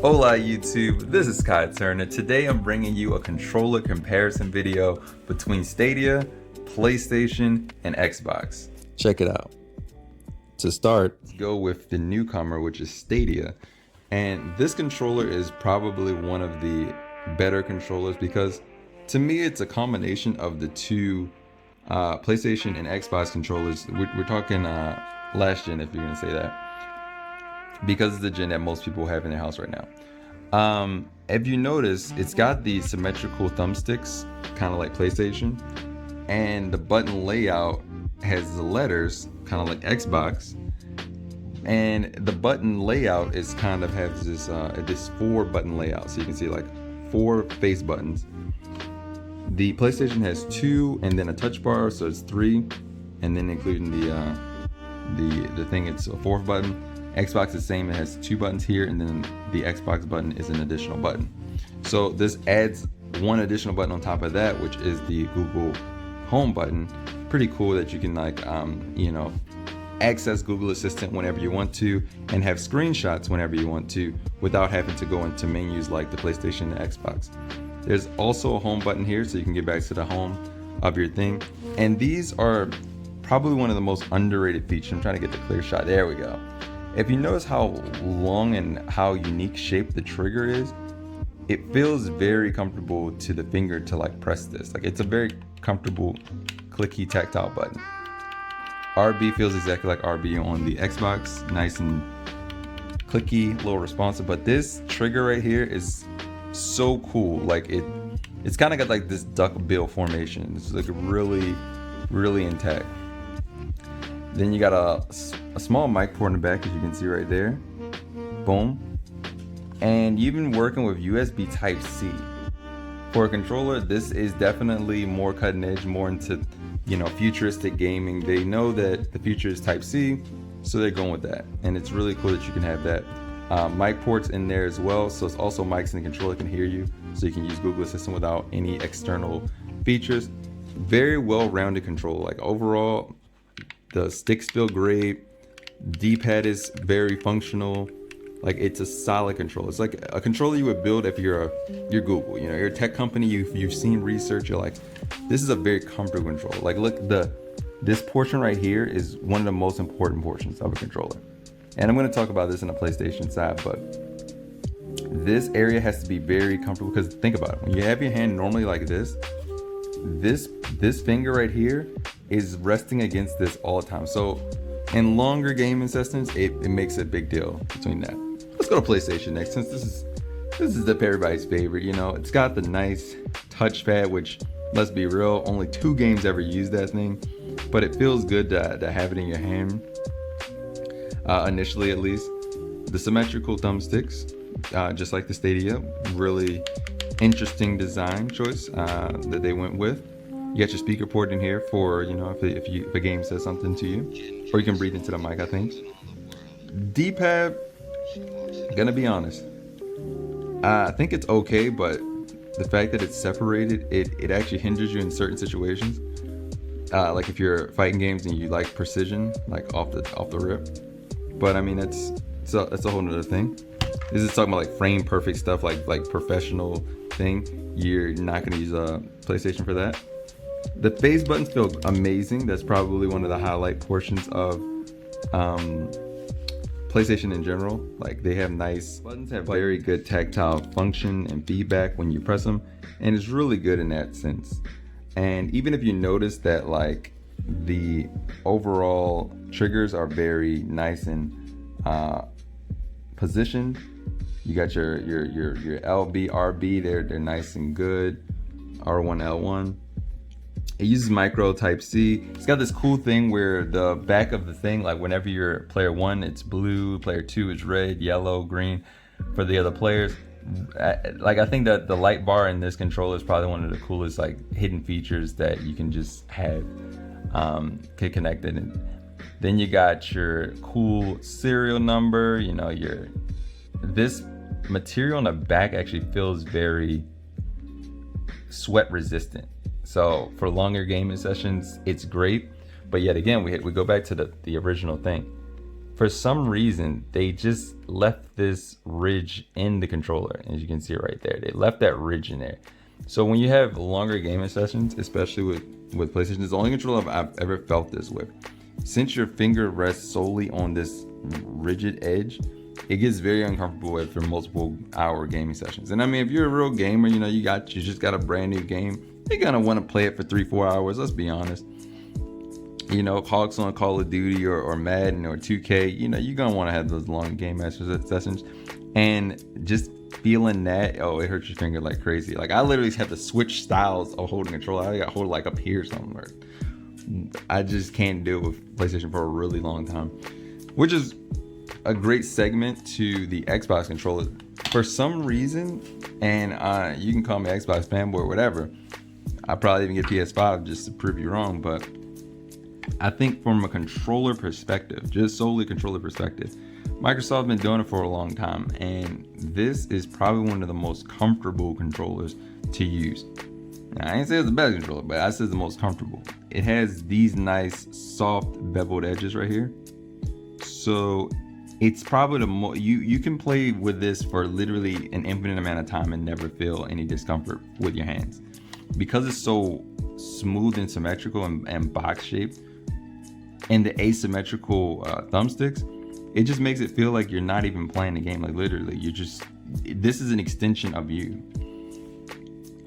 Hola YouTube, this is Khi Turner. Today I'm bringing you a controller comparison video between Stadia, PlayStation, and Xbox. Check it out. To start, let's go with the newcomer, which is Stadia. And this controller is probably one of the better controllers because to me it's a combination of the two PlayStation and Xbox controllers. We're talking last gen, if you're gonna say that, because it's the gen that most people have in their house right now. If you notice, it's got the symmetrical thumbsticks, kind of like PlayStation, and the button layout has the letters, kind of like Xbox. And the button layout is kind of has this 4-button layout, so you can see like 4 face buttons. The PlayStation has 2 and then a touch bar, so it's 3, and then including the thing, it's a 4th button. Xbox is the same, it has 2 buttons here, and then the Xbox button is an additional button. So this adds 1 additional button on top of that, which is the Google Home button. Pretty cool that you can like access Google Assistant whenever you want to and have screenshots whenever you want to without having to go into menus like the PlayStation and Xbox. There's also a home button here, so you can get back to the home of your thing. And these are probably one of the most underrated features. I'm trying to get the clear shot. There we go. If you notice how long and how unique shape the trigger is, it feels very comfortable to the finger to like press this. Like it's a very comfortable, clicky, tactile button. RB feels exactly like RB on the Xbox, nice and clicky, a little responsive. But this trigger right here is so cool. Like it's kind of got like this duck bill formation. It's like really, really intact. Then you got a small mic port in the back, as you can see right there. Boom. And you've been working with USB Type-C. For a controller, this is definitely more cutting edge, more into futuristic gaming. They know that the future is Type-C, so they're going with that. And it's really cool that you can have that. Mic ports in there as well, so it's also mics and the controller can hear you, so you can use Google Assistant without any external features. Very well-rounded controller. Like overall, the sticks feel great. D-pad is very functional. Like it's a solid controller. It's like a controller you would build if you're Google. You're a tech company. You've seen research. You're like, this is a very comfortable controller. Like look, this portion right here is one of the most important portions of a controller. And I'm going to talk about this in the PlayStation side, but this area has to be very comfortable because think about it. When you have your hand normally like this finger right here is resting against this all the time. So in longer gaming sessions, it makes a big deal between that. Let's go to PlayStation next, since this is everybody's favorite. It's got the nice touchpad, which, let's be real, only 2 games ever use that thing, but it feels good to have it in your hand, initially at least. The symmetrical thumbsticks, just like the Stadia, really interesting design choice that they went with. You got your speaker port in here for if a game says something to you, or you can breathe into the mic. I think D-pad, gonna be honest, I think it's okay, but the fact that it's separated, it actually hinders you in certain situations. Like if you're fighting games and you like precision, like off the rip. But I mean that's a whole nother thing. This is talking about like frame perfect stuff, like professional thing. You're not gonna use a PlayStation for that. The face buttons feel amazing. That's probably one of the highlight portions of PlayStation in general. Like they have nice buttons, have very good tactile function and feedback when you press them, and it's really good in that sense. And even if you notice that like the overall triggers are very nice and positioned. You got your LB, RB, they're nice and good. R1, L1. It uses micro Type-C. It's got this cool thing where the back of the thing, like whenever you're player 1, it's blue, player 2 is red, yellow, green for the other players. I think that the light bar in this controller is probably one of the coolest like hidden features that you can just have get connected. And then you got your cool serial number. This material on the back actually feels very sweat resistant. So for longer gaming sessions, it's great. But yet again, we go back to the original thing. for some reason, they just left this ridge in the controller. As you can see right there, they left that ridge in there. So when you have longer gaming sessions, especially with PlayStation, it's the only controller I've ever felt this with. Since your finger rests solely on this rigid edge, it gets very uncomfortable for multiple hour gaming sessions. And I mean, if you're a real gamer, you know, you just got a brand new game, you're gonna want to play it for 3-4 hours. Let's be honest. You know, Hawks on Call of Duty or Madden or 2K, you know, you're gonna want to have those long game master sessions. And just feeling that, oh, it hurts your finger like crazy. Like, I literally have to switch styles of holding controller. I got to hold it like up here somewhere. I just can't do it with PlayStation for a really long time, which is a great segment to the Xbox controller. For some reason, and you can call me Xbox fanboy or whatever, I probably even get PS5 just to prove you wrong, but I think from a controller perspective, just solely controller perspective, Microsoft's been doing it for a long time, and this is probably one of the most comfortable controllers to use. Now, I ain't say it's the best controller, but I said it's the most comfortable. It has these nice soft beveled edges right here, so it's probably the most you can play with this for literally an infinite amount of time and never feel any discomfort with your hands, because it's so smooth and symmetrical and box shaped, and the asymmetrical thumbsticks. It just makes it feel like you're not even playing the game. Like, literally, this is an extension of you.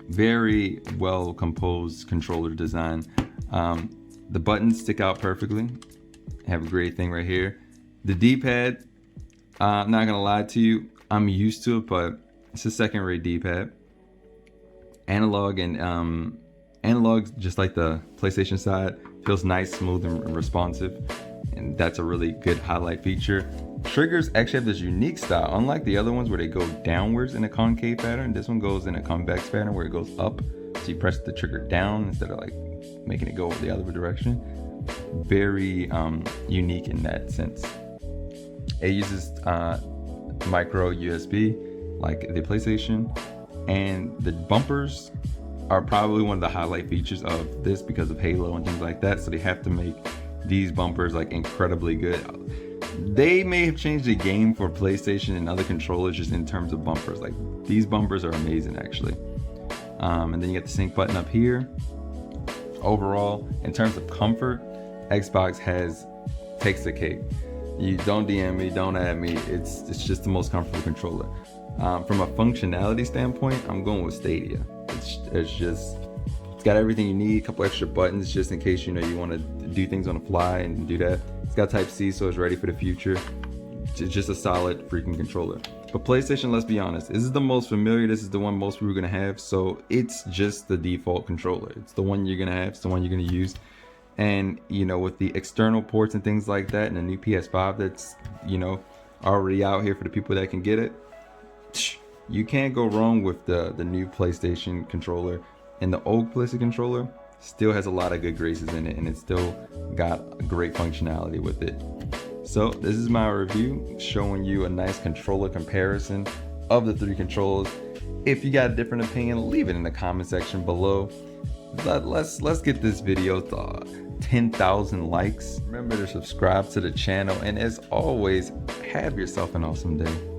Very well composed controller design. The buttons stick out perfectly. Have a great thing right here. The D-pad, I'm not gonna lie to you, I'm used to it, but it's a second-rate D-pad. Analog and analog, just like the PlayStation side, feels nice, smooth, and responsive. And that's a really good highlight feature. Triggers actually have this unique style. Unlike the other ones where they go downwards in a concave pattern, this one goes in a convex pattern where it goes up. So you press the trigger down instead of like making it go the other direction. Very unique in that sense. It uses micro USB like the PlayStation, and the bumpers are probably one of the highlight features of this because of Halo and things like that. So they have to make these bumpers like incredibly good. They may have changed the game for PlayStation and other controllers just in terms of bumpers. Like, these bumpers are amazing actually. And then you get the sync button up here. Overall, in terms of comfort, Xbox takes the cake. You don't DM me, don't add me. It's just the most comfortable controller. From a functionality standpoint, I'm going with Stadia. It's got everything you need, a couple extra buttons just in case, you know, you want to do things on the fly and do that. It's got Type-C, so it's ready for the future. It's just a solid freaking controller. But PlayStation, let's be honest, this is the most familiar, this is the one most people are gonna have, so it's just the default controller. It's the one you're gonna have, it's the one you're gonna use. And, you know, with the external ports and things like that, and the new PS5 that's, you know, already out here for the people that can get it, you can't go wrong with the new PlayStation controller. And the old PlayStation controller still has a lot of good graces in it, and it's still got great functionality with it. So this is my review, showing you a nice controller comparison of the three controllers. If you got a different opinion, leave it in the comment section below. But let's get this video to 10,000 likes. Remember to subscribe to the channel, and as always, have yourself an awesome day.